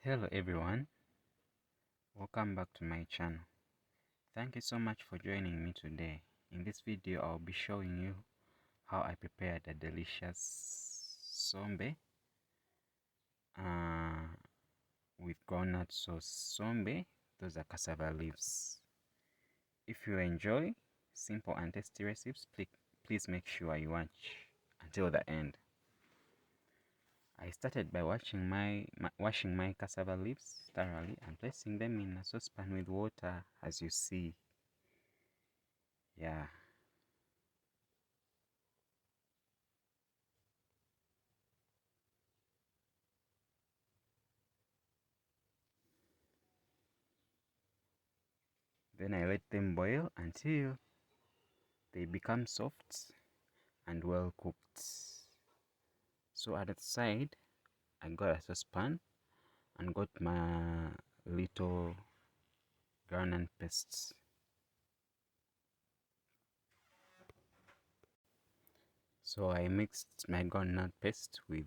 Hello everyone, welcome back to my channel. Thank you so much for joining me today. In this video I'll be showing you how I prepared a delicious sombe with groundnut sauce. Sombe, those are cassava leaves. If you enjoy simple and tasty recipes, please make sure you watch until the end. I started by washing my cassava leaves thoroughly and placing them in a saucepan with water, as you see. Yeah. Then I let them boil until they become soft and well cooked. So at the side, I got a saucepan and got my little groundnut paste. So I mixed my groundnut paste with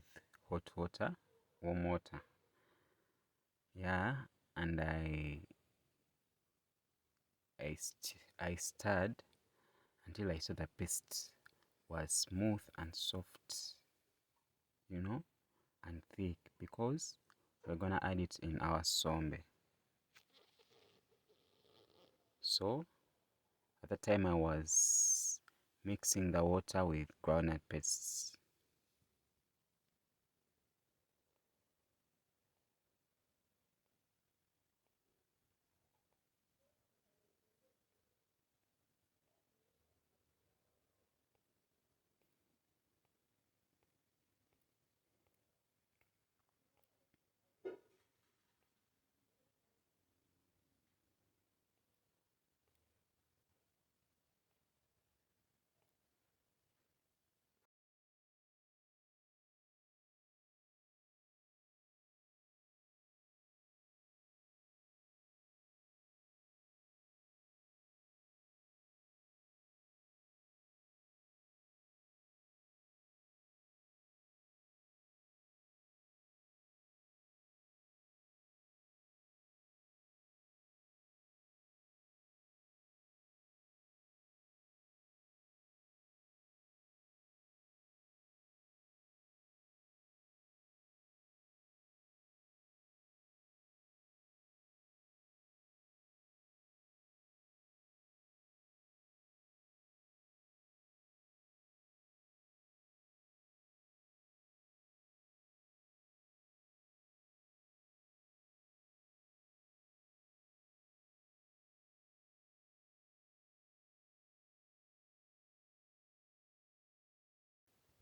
hot water, warm water. Yeah, and I stirred until I saw the paste was smooth and soft, and thick, because we're gonna add it in our sombe. So at the time I was mixing the water with groundnut pastes.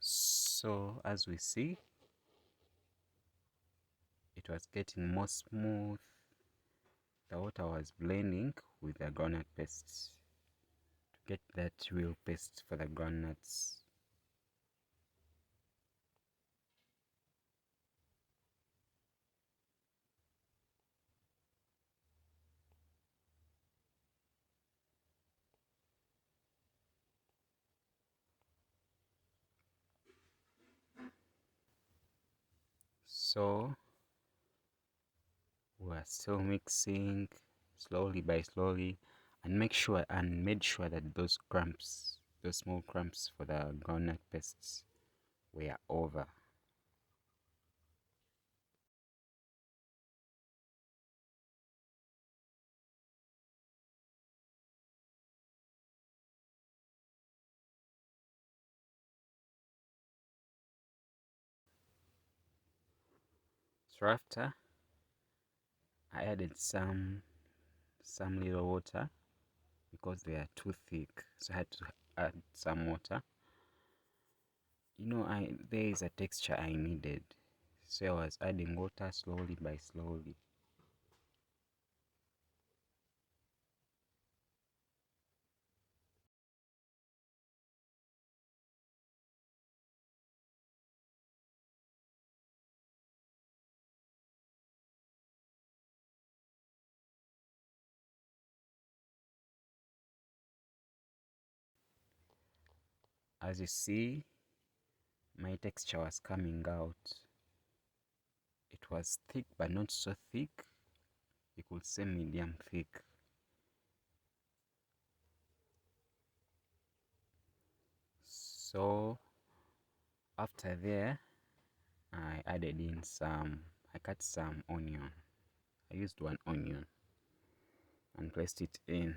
So as we see, it was getting more smooth. The water was blending with the groundnut paste to get that real paste for the groundnuts. So we're still mixing slowly by slowly, and made sure that those small crumbs for the groundnut pastes were over. So after, I added some little water because they are too thick, so I had to add some water. There is a texture I needed, so I was adding water slowly by slowly. As you see, my texture was coming out. It was thick, but not so thick. You could say medium thick. So after there, I added in I cut some onion. I used one onion and placed it in.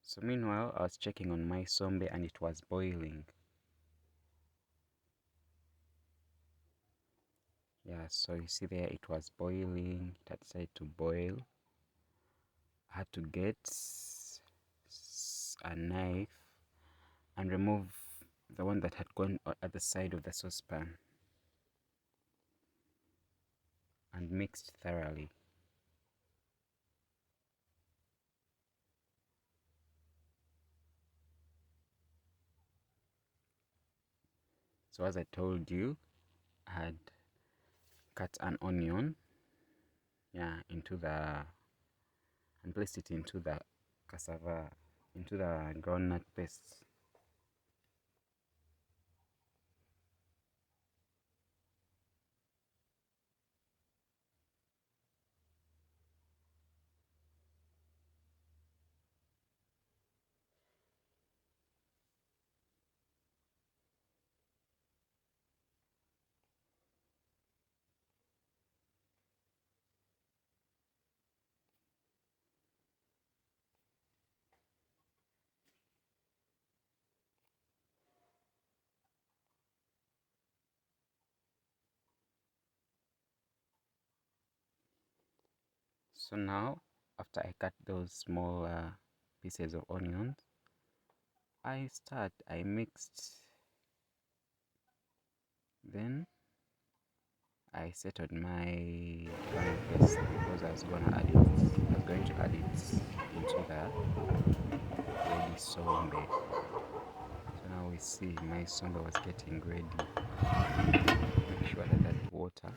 So meanwhile, I was checking on my sombe and it was boiling. Yeah, so you see there it was boiling. It had decided to boil. I had to get a knife and remove the one that had gone at the side of the saucepan and mixed thoroughly. So as I told you, I had cut an onion, yeah, into the and placed it into the cassava, into the groundnut paste. So now, after I cut those small pieces of onions, I mixed, then I set on my pan paste because I was going to add it into the ready sombe. So now we see my sombe was getting ready. Make sure that that water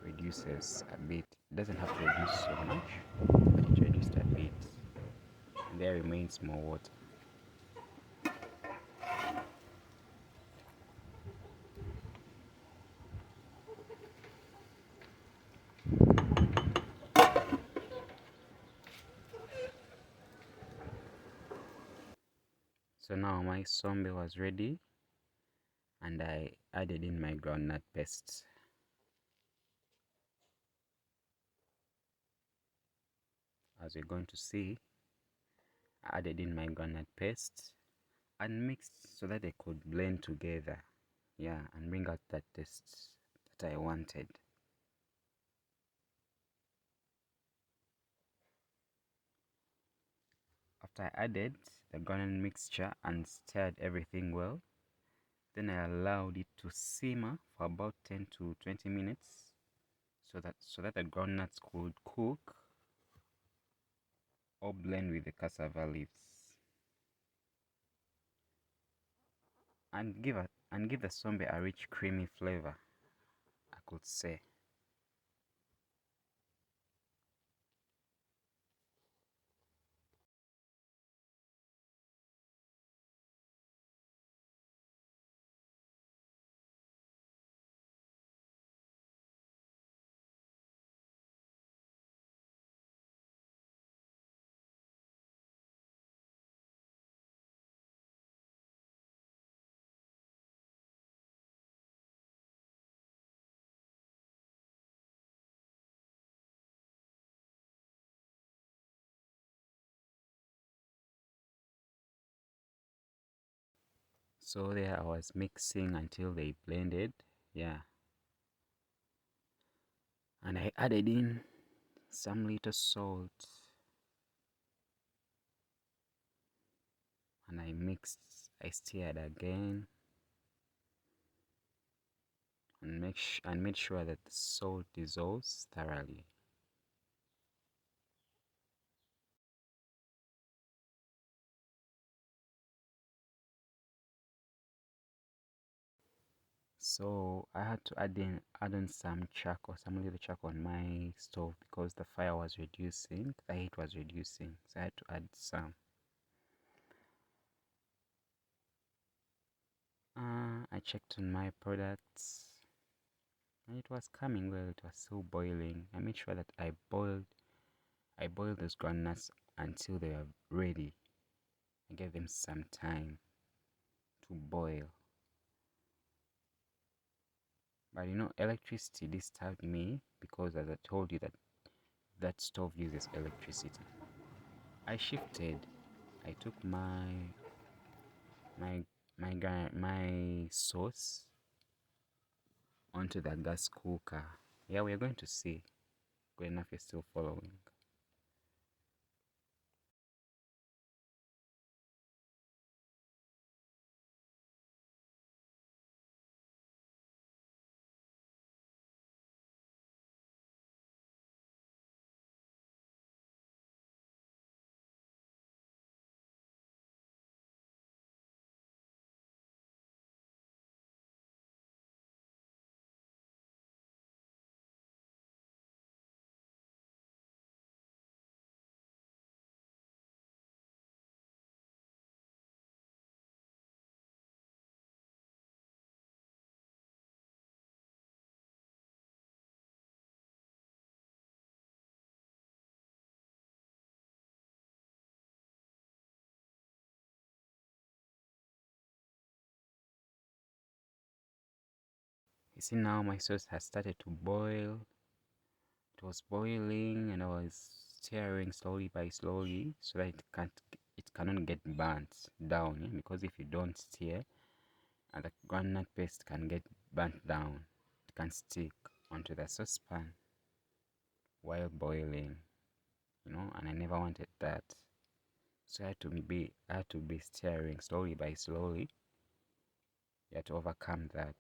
reduces a bit. It doesn't have to reduce so much, but it reduced a bit. And there remains more water. So now my sombe was ready and I added in my groundnut paste. As you're going to see, I added in my groundnut paste and mixed so that they could blend together, yeah, and bring out that taste that I wanted. After I added the groundnut mixture and stirred everything well, then I allowed it to simmer for about 10 to 20 minutes so that the groundnuts could cook or blend with the cassava leaves and give the sombe a rich creamy flavor, I could say. So there I was mixing until they blended, yeah. And I added in some little salt. And I mixed, I stirred again. And made sure that the salt dissolves thoroughly. So I had to add in some charcoal, some little charcoal on my stove because the fire was reducing, the heat was reducing. So I had to add some. I checked on my products and it was coming well. It was still boiling. I made sure that I boiled those groundnuts until they were ready. I gave them some time to boil. But electricity disturbed me because, as I told you, that stove uses electricity. I shifted. I took my sauce onto the gas cooker. Yeah, we are going to see. Good enough, you're still following. You see now my sauce has started to boil. It was boiling and I was stirring slowly by slowly so that it cannot get burnt down, yeah? Because if you don't stir, the groundnut paste can get burnt down. It can stick onto the saucepan while boiling, and I never wanted that. So I had to be stirring slowly by slowly, yeah, to overcome that.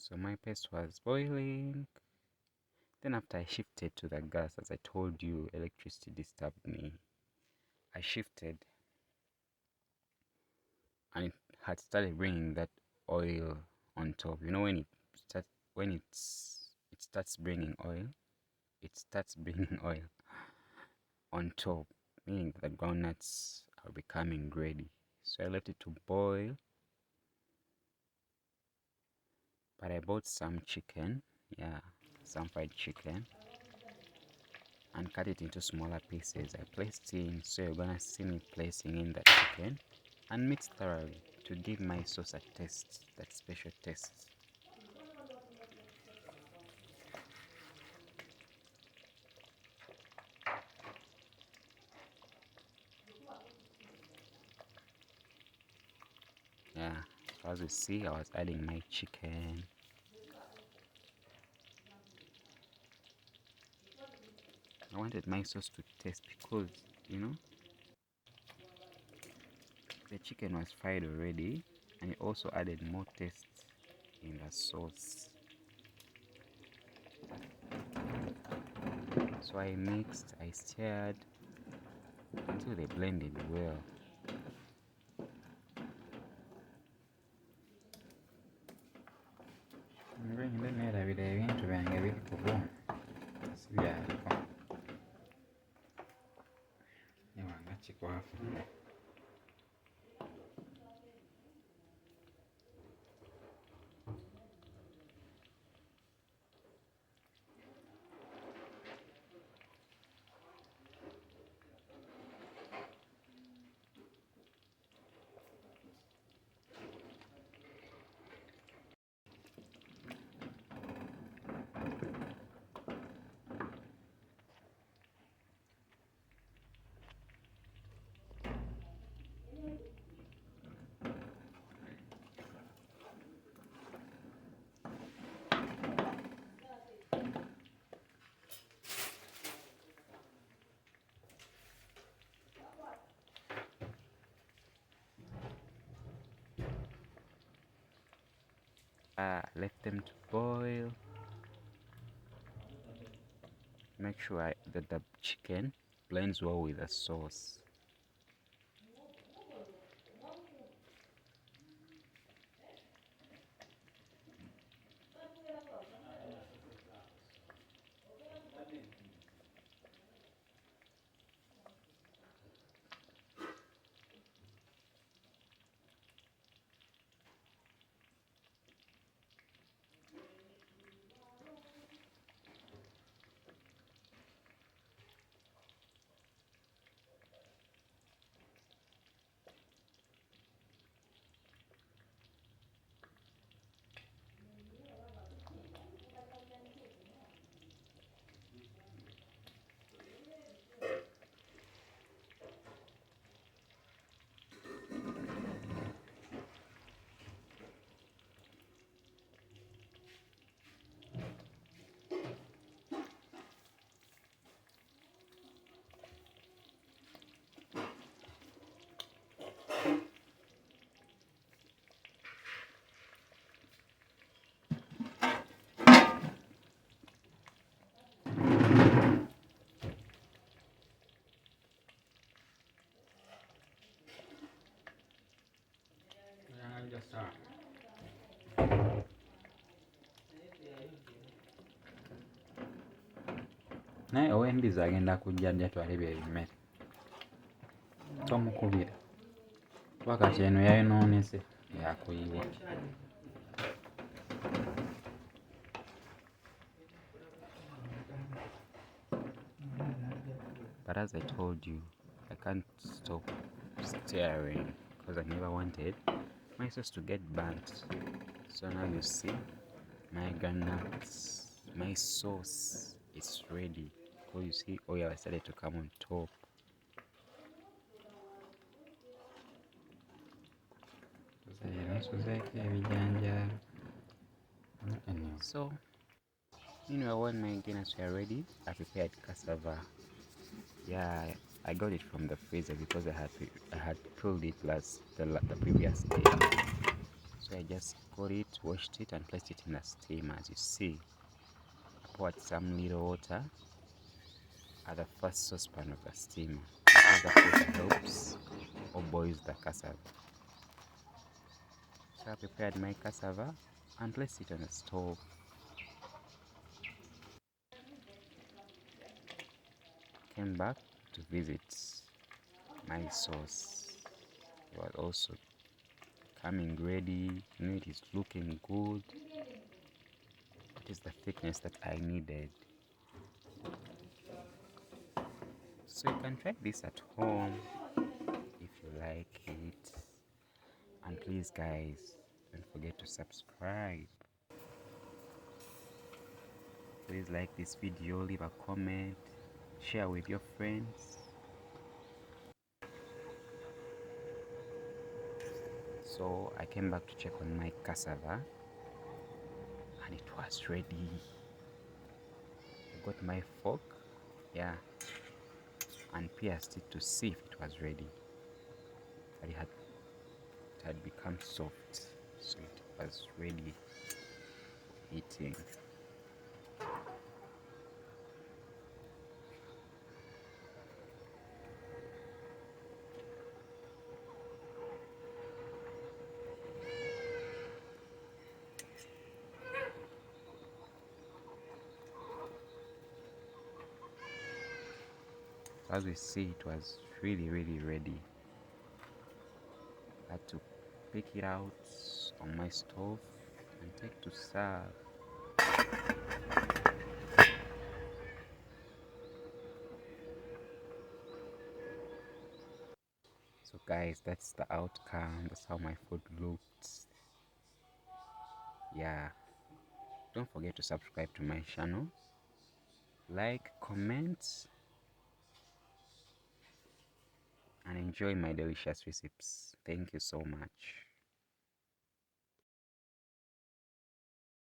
So my paste was boiling. Then after I shifted to the gas, as I told you, electricity disturbed me. I shifted and it had started bringing that oil on top. When it starts bringing oil, it starts bringing oil on top, meaning that the groundnuts are becoming ready. So I left it to boil, but I bought some chicken, yeah, some fried chicken, and cut it into smaller pieces. I placed in, so you're gonna see me placing in the chicken and mix thoroughly to give my sauce a taste, that special taste. Yeah, so as you see, I was adding my chicken. I wanted my sauce to taste because, the chicken was fried already and it also added more taste in the sauce. So I mixed, I stirred until they blended well. Left them to boil. Make sure that the chicken blends well with the sauce. Naye ow'embizi agenda kujja ddi atwale bye bimere? Tomukubira kuba kati eno yayonoonese yakuyiwa. But as I told you, I can't stop staring because I never wanted my sauce to get burnt. So now you see my granules, my sauce is ready. So you see oil started to come on top. So meanwhile, when my ingredients were ready, I prepared cassava. Yeah, I got it from the freezer because I had pulled it the previous day. So I just got it, washed it, and placed it in a steam. As you see, I poured some little water at the first saucepan of the steamer because that water helps or boils the cassava. So I prepared my cassava and placed it on the stove. Came back to visit my sauce. It was also coming ready. It is looking good. It is the thickness that I needed. So you can try this at home if you like it. And please guys, don't forget to subscribe. Please like this video, leave a comment, share with your friends. So I came back to check on my cassava and it was ready. I got my fork, yeah, and pierced it to see if it was ready. But it had become soft, so it was ready for eating. So as we see, it was really ready. I had to pick it out on my stove and take to serve. So guys, that's the outcome. That's how my food looked. Yeah, don't forget to subscribe to my channel, like, comment, and enjoy my delicious recipes. Thank you so much.